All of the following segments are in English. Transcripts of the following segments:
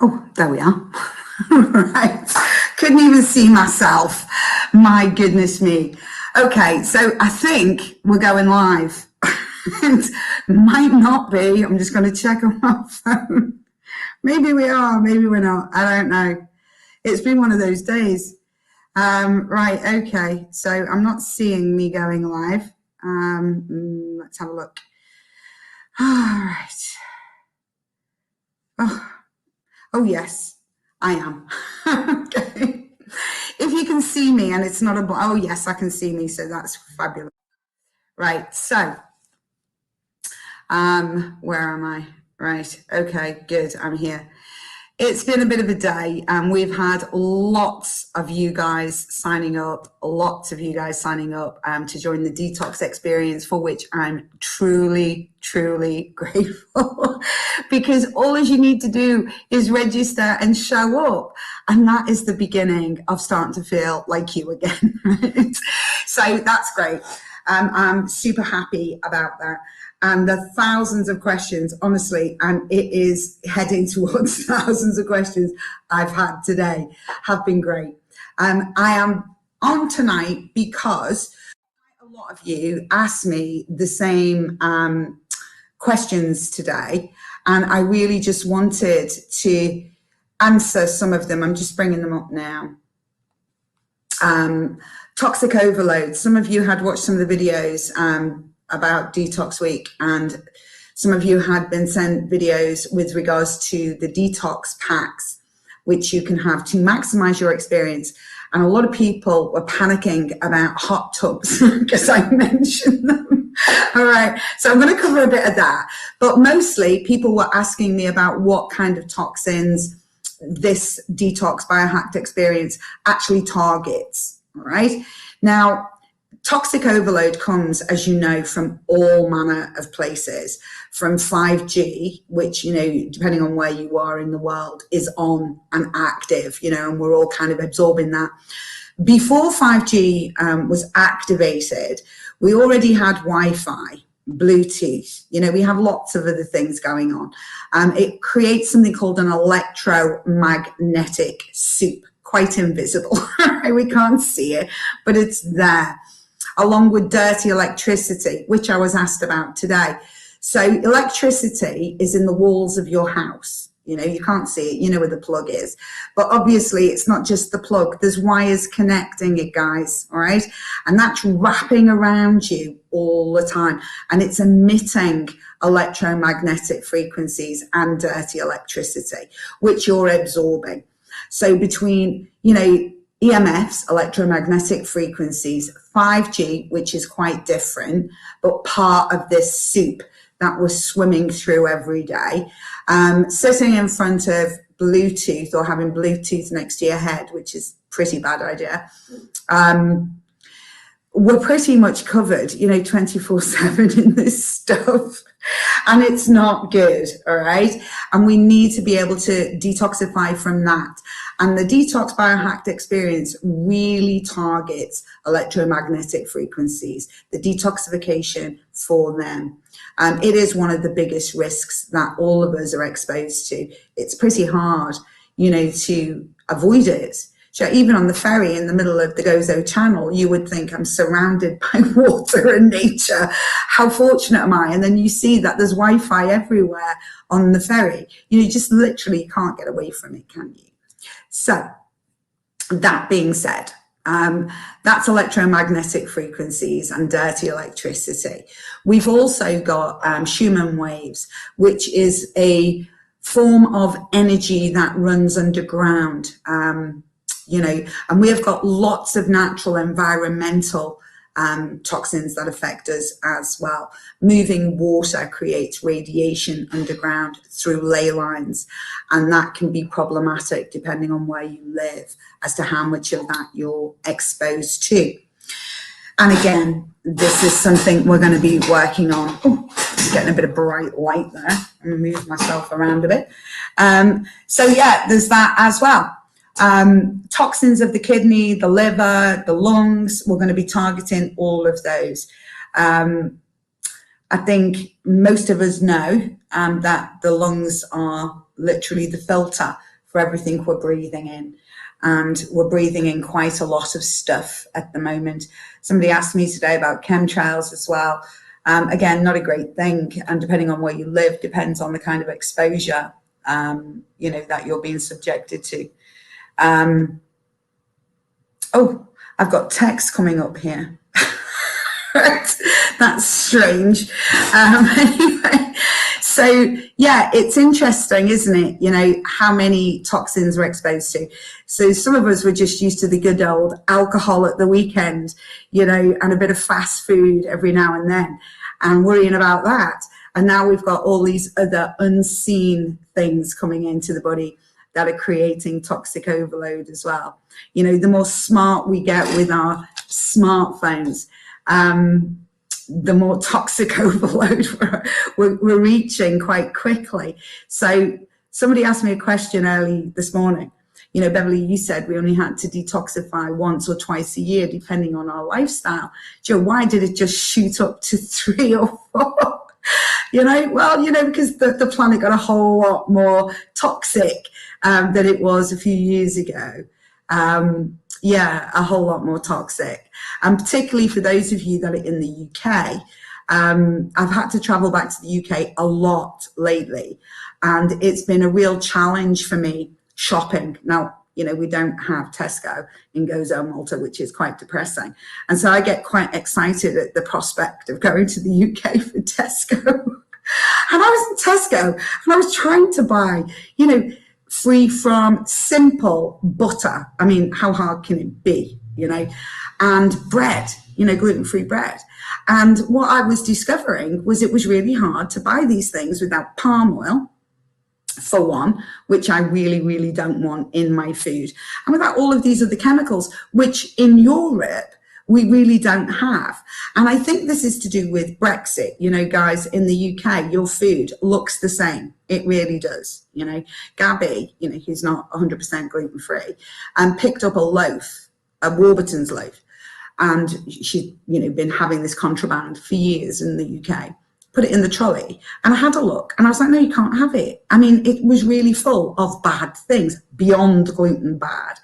Oh, there we are. Right. Couldn't even see myself. My goodness me. Okay, so I think we're going live. And might not be. I'm just going to check on my phone. Maybe we are, maybe we're not. I don't know. It's been one of those days. Right, okay. So I'm not seeing me going live. Let's have a look. All right. Oh yes, I am. Okay. If you can see me and it's not oh yes, I can see me, so that's fabulous. Right, so where am I? Right, okay, good, I'm here. It's been a bit of a day, and we've had lots of you guys signing up to join the detox experience, for which I'm truly, truly grateful. Because all you need to do is register and show up, and that is the beginning of starting to feel like you again. Right? So that's great. I'm super happy about that. And the thousands of questions, honestly, and it is heading towards thousands of questions I've had today, have been great. I am on tonight because a lot of you asked me the same questions today, and I really just wanted to answer some of them. I'm just bringing them up now. Toxic overload. Some of you had watched some of the videos about Detox Week, and some of you had been sent videos with regards to the detox packs, which you can have to maximize your experience. And a lot of people were panicking about hot tubs because I mentioned them. All right, so I'm going to cover a bit of that, but mostly people were asking me about what kind of toxins this Detox Biohacked experience actually targets. All right, now toxic overload comes, as you know, from all manner of places, from 5G, which, you know, depending on where you are in the world, is on and active, you know, and we're all kind of absorbing that. Before 5G was activated, we already had Wi-Fi, Bluetooth, you know, we have lots of other things going on. It creates something called an electromagnetic soup, quite invisible. We can't see it, but it's there, along with dirty electricity, which I was asked about today. So electricity is in the walls of your house. You know, you can't see it, you know where the plug is. But obviously it's not just the plug, there's wires connecting it, guys, all right? And that's wrapping around you all the time. And it's emitting electromagnetic frequencies and dirty electricity, which you're absorbing. So between, you know, EMFs, electromagnetic frequencies, 5G, which is quite different, but part of this soup that we're swimming through every day, sitting in front of Bluetooth or having Bluetooth next to your head, which is a pretty bad idea. We're pretty much covered, you know, 24/7 in this stuff, and it's not good, all right? And we need to be able to detoxify from that. And the Detox Biohacked experience really targets electromagnetic frequencies, the detoxification for them. It is one of the biggest risks that all of us are exposed to. It's pretty hard, you know, to avoid it. So even on the ferry in the middle of the Gozo Channel, you would think I'm surrounded by water and nature. How fortunate am I? And then you see that there's Wi-Fi everywhere on the ferry. You just literally can't get away from it, can you? So that being said, that's electromagnetic frequencies and dirty electricity. We've also got Schumann waves, which is a form of energy that runs underground. You know, and we have got lots of natural environmental toxins that affect us as well. Moving water creates radiation underground through ley lines, and that can be problematic depending on where you live as to how much of that you're exposed to. And again, this is something we're going to be working on. Oh, getting a bit of bright light there. I'm going to move myself around a bit. So yeah, there's that as well. Toxins of the kidney, the liver, the lungs, we're going to be targeting all of those. I think most of us know that the lungs are literally the filter for everything we're breathing in. And we're breathing in quite a lot of stuff at the moment. Somebody asked me today about chemtrails as well. Again, not a great thing. And depending on where you live, depends on the kind of exposure, that you're being subjected to. Oh, I've got text coming up here. That's strange. Anyway, so yeah, it's interesting, isn't it? How many toxins we're exposed to. So some of us were just used to the good old alcohol at the weekend, and a bit of fast food every now and then, and worrying about that. And now we've got all these other unseen things coming into the body that are creating toxic overload as well. The more smart we get with our smartphones, the more toxic overload we're reaching quite quickly. So somebody asked me a question early this morning. Beverly, you said we only had to detoxify once or twice a year, depending on our lifestyle. Joe, why did it just shoot up to 3 or 4? Because the planet got a whole lot more toxic than it was a few years ago. A whole lot more toxic. And particularly for those of you that are in the UK, I've had to travel back to the UK a lot lately. And it's been a real challenge for me shopping. Now, we don't have Tesco in Gozo, Malta, which is quite depressing. And so I get quite excited at the prospect of going to the UK for Tesco. And I was in Tesco and I was trying to buy, free from simple butter. I mean, how hard can it be, and bread, gluten-free bread. And what I was discovering was it was really hard to buy these things without palm oil, for one, which I really, really don't want in my food. And without all of these other chemicals, which in Europe, we really don't have. And I think this is to do with Brexit. Guys, in the UK, your food looks the same. It really does. Gabby, who's not 100% gluten-free, picked up a loaf, a Warburton's loaf. And she'd, been having this contraband for years in the UK. Put it in the trolley. And I had a look. And I was like, no, you can't have it. I mean, it was really full of bad things, beyond gluten bad.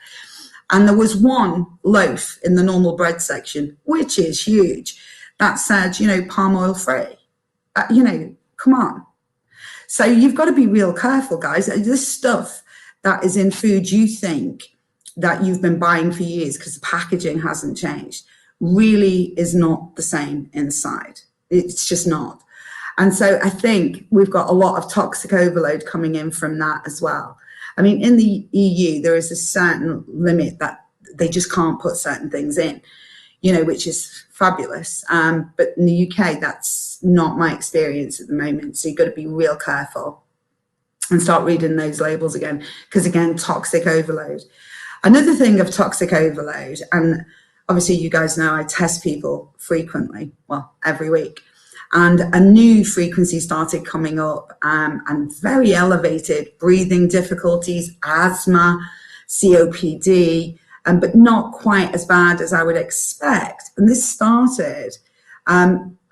And there was one loaf in the normal bread section, which is huge, that said, palm oil free. Come on. So you've got to be real careful, guys. This stuff that is in food you think that you've been buying for years because the packaging hasn't changed really is not the same inside. It's just not. And so I think we've got a lot of toxic overload coming in from that as well. I mean, in the EU, there is a certain limit that they just can't put certain things in, which is fabulous. But in the UK, that's not my experience at the moment. So you've got to be real careful and start reading those labels again, because again, toxic overload. Another thing of toxic overload, and obviously you guys know I test people frequently, well, every week. And a new frequency started coming up, and very elevated breathing difficulties, asthma, COPD, but not quite as bad as I would expect. And this started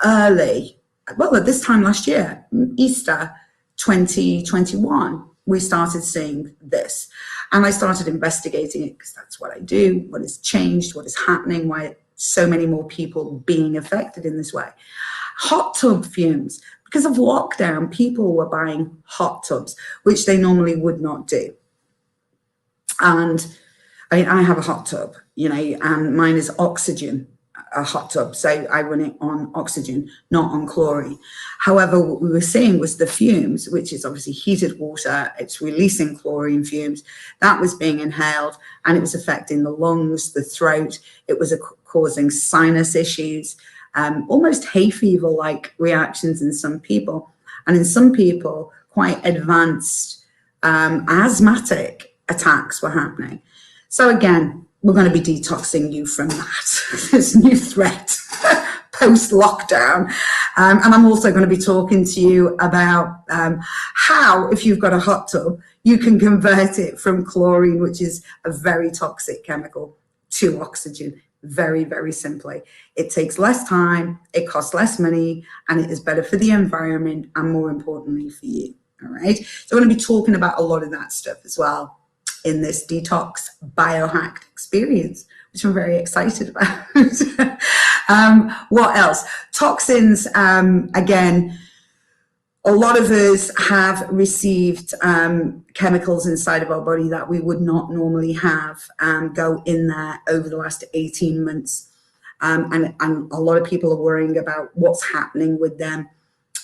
early, well, at this time last year, Easter 2021, we started seeing this. And I started investigating it because that's what I do, what has changed, what is happening, why so many more people being affected in this way. Hot tub fumes. Because of lockdown, people were buying hot tubs, which they normally would not do. And I mean, I have a hot tub, and mine is oxygen, a hot tub. So I run it on oxygen, not on chlorine. However, what we were seeing was the fumes, which is obviously heated water. It's releasing chlorine fumes. That was being inhaled, and it was affecting the lungs, the throat. It was causing sinus issues. Almost hay fever-like reactions in some people, and in some people, quite advanced asthmatic attacks were happening. So again, we're going to be detoxing you from that, this new threat post-lockdown. And I'm also going to be talking to you about how, if you've got a hot tub, you can convert it from chlorine, which is a very toxic chemical, to oxygen. Very, very simply. It takes less time, it costs less money, and it is better for the environment and more importantly for you. All right. So I'm going to be talking about a lot of that stuff as well. in this Detox Biohacked experience, which I'm very excited about. What else? Toxins, again, a lot of us have received chemicals inside of our body that we would not normally have go in there over the last 18 months. And a lot of people are worrying about what's happening with them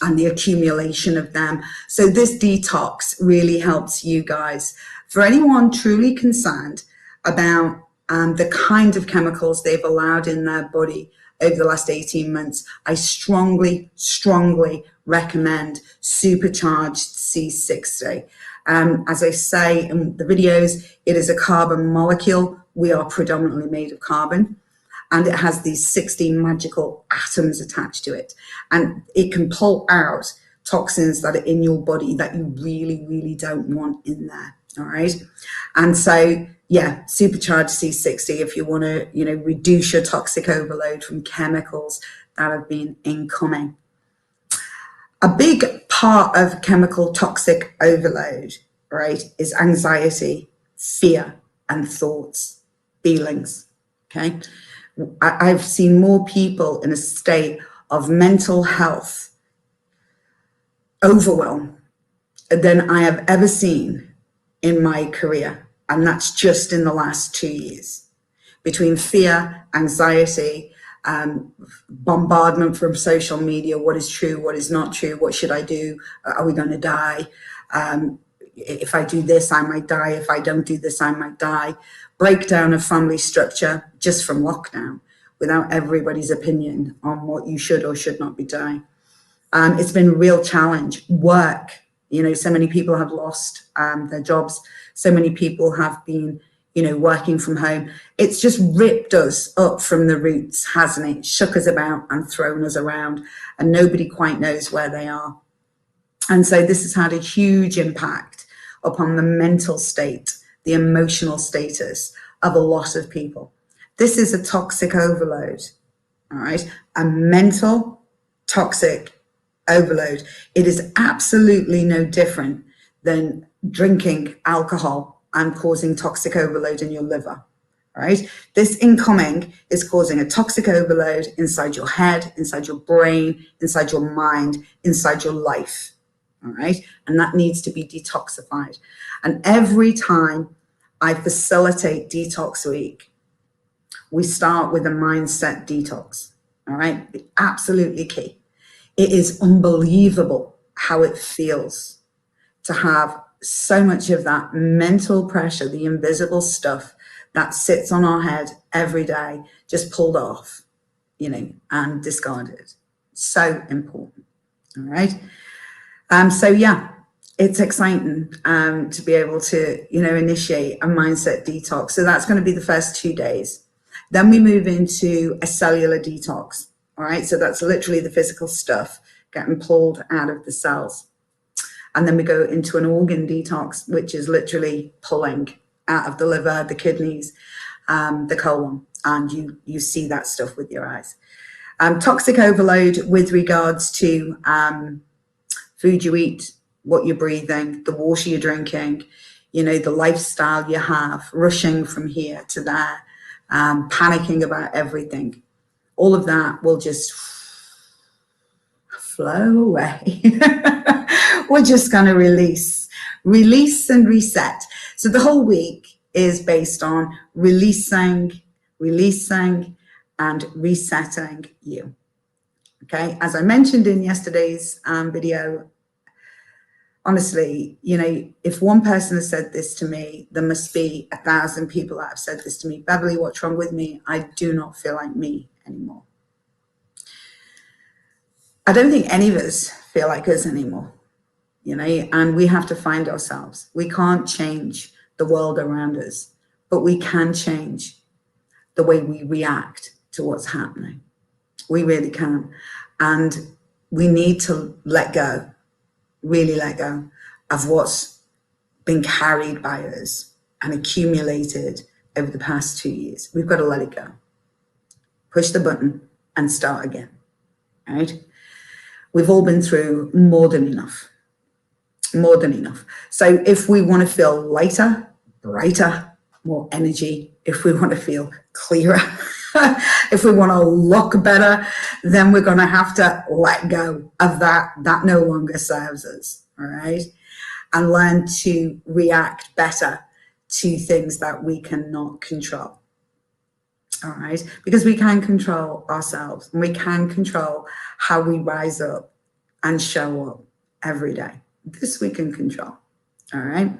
and the accumulation of them. So this detox really helps you guys. For anyone truly concerned about the kind of chemicals they've allowed in their body over the last 18 months, I strongly, strongly recommend Supercharged C60. As I say in the videos, it is a carbon molecule. We are predominantly made of carbon. And it has these 60 magical atoms attached to it. And it can pull out toxins that are in your body that you really, really don't want in there. All right. And so, yeah, Supercharged C60 if you want to, reduce your toxic overload from chemicals that have been incoming. A big part of chemical toxic overload, right, is anxiety, fear, and thoughts, feelings. Okay. I've seen more people in a state of mental health overwhelm than I have ever seen in my career. And that's just in the last 2 years. Between fear, anxiety, bombardment from social media, what is true, what is not true, what should I do, are we going to die? If I do this, I might die. If I don't do this, I might die. Breakdown of family structure just from lockdown without everybody's opinion on what you should or should not be doing. It's been a real challenge. Work, so many people have lost their jobs. So many people have been, working from home. It's just ripped us up from the roots, hasn't it? Shook us about and thrown us around, and nobody quite knows where they are. And so this has had a huge impact upon the mental state, the emotional status of a lot of people. This is a toxic overload, all right? A mental toxic overload. It is absolutely no different than drinking alcohol and causing toxic overload in your liver, right? This incoming is causing a toxic overload inside your head, inside your brain, inside your mind, inside your life, all right? And that needs to be detoxified. And every time I facilitate Detox Week, we start with a mindset detox, all right? Absolutely key. It is unbelievable how it feels to have so much of that mental pressure, the invisible stuff that sits on our head every day, just pulled off, and discarded. So important, all right? So yeah, it's exciting to be able to, initiate a mindset detox. So that's going to be the first 2 days. Then we move into a cellular detox, all right? So that's literally the physical stuff getting pulled out of the cells. And then we go into an organ detox, which is literally pulling out of the liver, the kidneys, the colon, and you see that stuff with your eyes. Toxic overload with regards to food you eat, what you're breathing, the water you're drinking, the lifestyle you have, rushing from here to there, panicking about everything. All of that will just flow away. We're just going to release and reset. So the whole week is based on releasing and resetting you. Okay. As I mentioned in yesterday's video, honestly, if one person has said this to me, there must be 1,000 people that have said this to me. Beverly, what's wrong with me? I do not feel like me anymore. I don't think any of us feel like us anymore, and we have to find ourselves. We can't change the world around us, but we can change the way we react to what's happening. We really can. And we need to let go, really let go of what's been carried by us and accumulated over the past 2 years. We've got to let it go. Push the button and start again, right? We've all been through more than enough. So if we want to feel lighter, brighter, more energy, if we want to feel clearer, if we want to look better, then we're going to have to let go of that no longer serves us, all right? And learn to react better to things that we cannot control, all right? Because we can control ourselves, and we can control how we rise up and show up every day. This we can control. All right.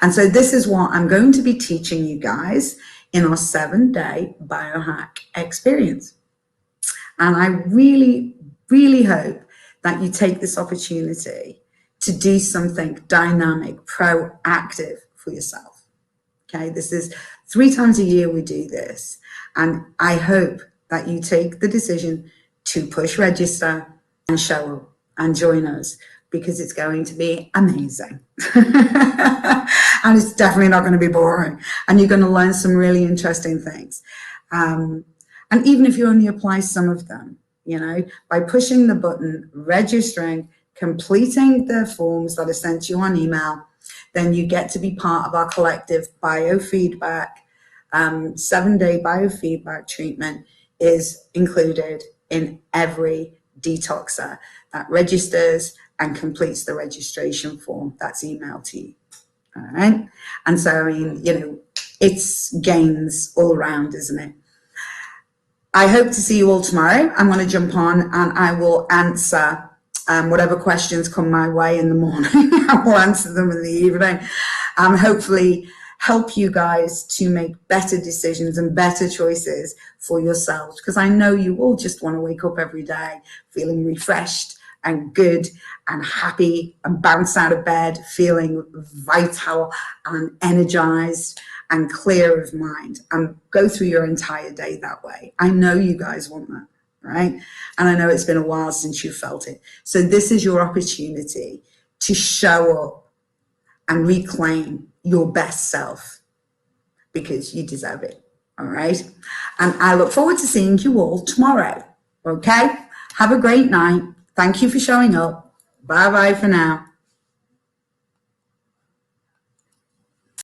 And so this is what I'm going to be teaching you guys in our 7-day biohack experience. And I really, really hope that you take this opportunity to do something dynamic, proactive for yourself. Okay. This is 3 times a year we do this. And I hope that you take the decision to push register and show up and join us, because it's going to be amazing. And it's definitely not going to be boring. And you're going to learn some really interesting things. And even if you only apply some of them, you know, by pushing the button, registering, completing the forms that are sent to you on email, then you get to be part of our collective biofeedback. 7-day biofeedback treatment is included in every detoxer that registers and completes the registration form that's emailed to you. All right. And so, I mean, you know, it's gains all around, isn't it? I hope to see you all tomorrow. I'm going to jump on and I will answer whatever questions come my way in the morning. I will answer them in the evening. Hopefully help you guys to make better decisions and better choices for yourselves, because I know you all just want to wake up every day feeling refreshed and good and happy and bounce out of bed feeling vital and energized and clear of mind and go through your entire day that way. I know you guys want that, right? And I know it's been a while since you felt it. So this is your opportunity to show up and reclaim your best self, because you deserve it, all right? And I look forward to seeing you all tomorrow, okay? Have a great night. Thank you for showing up. Bye-bye for now.